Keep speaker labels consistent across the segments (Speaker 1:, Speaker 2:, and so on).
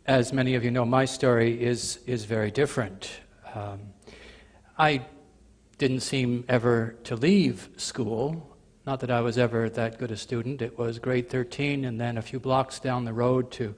Speaker 1: as many of you know, my story is very different. I didn't seem ever to leave school. Not that I was ever that good a student. It was grade 13 and then a few blocks down the road to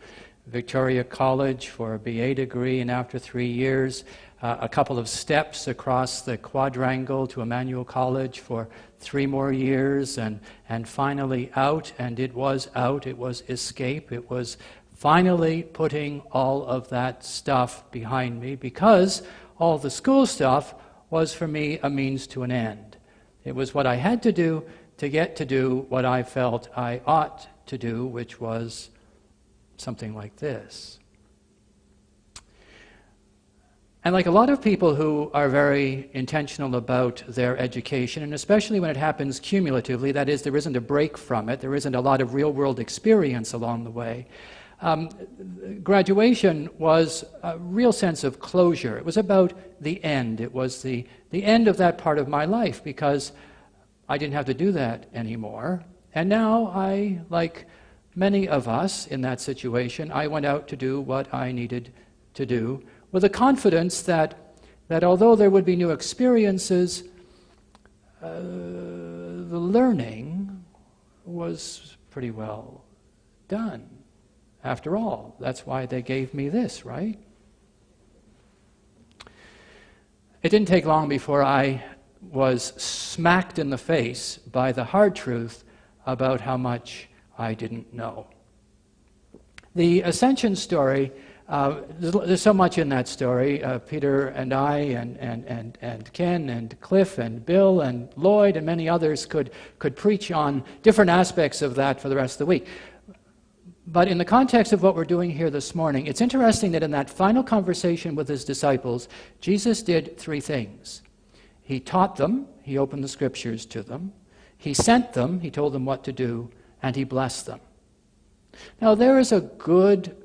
Speaker 1: Victoria College for a BA degree, and after 3 years, a couple of steps across the quadrangle to Emmanuel College for 3 more years, and finally out, and it was out. It was escape. It was finally putting all of that stuff behind me, because all the school stuff was for me a means to an end. It was what I had to do to get to do what I felt I ought to do, which was something like this. And like a lot of people who are very intentional about their education, and especially when it happens cumulatively, that is, there isn't a break from it, there isn't a lot of real-world experience along the way, graduation was a real sense of closure. It was about the end. It was the end of that part of my life, because I didn't have to do that anymore. And now I, like many of us in that situation, I went out to do what I needed to do, with the confidence that although there would be new experiences, the learning was pretty well done. After all, that's why they gave me this, right? It didn't take long before I was smacked in the face by the hard truth about how much I didn't know. The Ascension story, there's so much in that story. Peter and I and Ken and Cliff and Bill and Lloyd and many others could preach on different aspects of that for the rest of the week. But in the context of what we're doing here this morning, it's interesting that in that final conversation with his disciples, Jesus did 3 things. He taught them, he opened the scriptures to them, he sent them, he told them what to do, and he blessed them. Now there is a good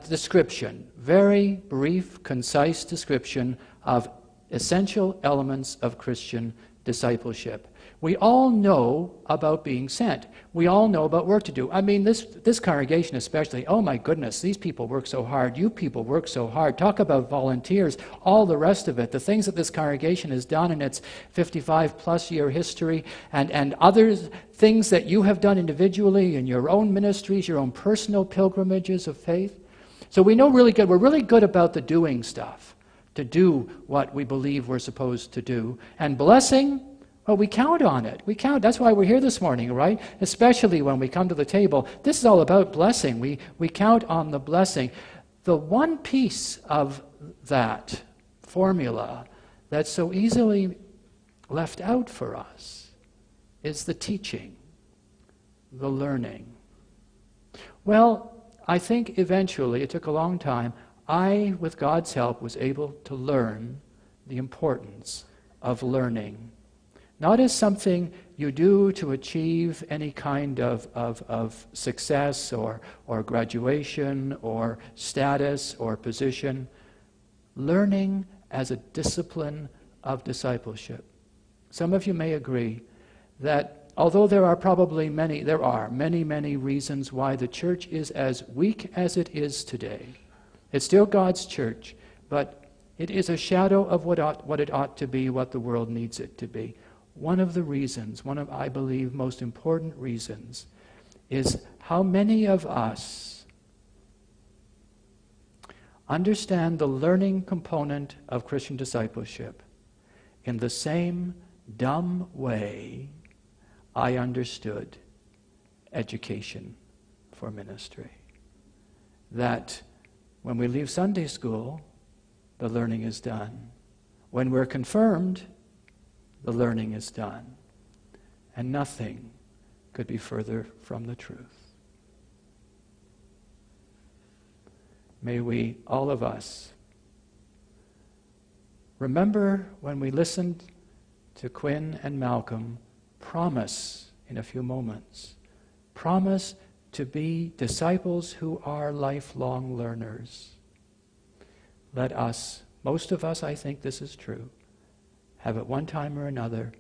Speaker 1: description, very brief, concise description of essential elements of Christian discipleship. We all know about being sent. We all know about work to do. I mean, this congregation especially, oh my goodness, these people work so hard. You people work so hard. Talk about volunteers, all the rest of it. The things that this congregation has done in its 55-plus year history, and other things that you have done individually in your own ministries, your own personal pilgrimages of faith. So we know really good. We're really good about the doing stuff, to do what we believe we're supposed to do. And blessing, well, we count on it. We count. That's why we're here this morning, right? Especially when we come to the table. This is all about blessing. We count on the blessing. The one piece of that formula that's so easily left out for us is the teaching, the learning. Well, I think eventually, it took a long time, I, with God's help, was able to learn the importance of learning. Not as something you do to achieve any kind of success or graduation or status or position. Learning as a discipline of discipleship. Some of you may agree that although there are many reasons why the church is as weak as it is today, it's still God's church, but it is a shadow of what it ought to be, what the world needs it to be. One of the reasons, one of, I believe, most important reasons, is how many of us understand the learning component of Christian discipleship in the same dumb way I understood education for ministry. That when we leave Sunday school, the learning is done. When we're confirmed, the learning is done. And nothing could be further from the truth. May we, all of us, remember when we listened to Quinn and Malcolm promise in a few moments, promise to be disciples who are lifelong learners. Let us, most of us, I think this is true, have at one time or another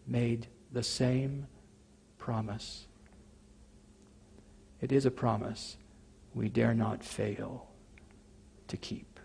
Speaker 1: made the same promise. It is a promise we dare not fail to keep.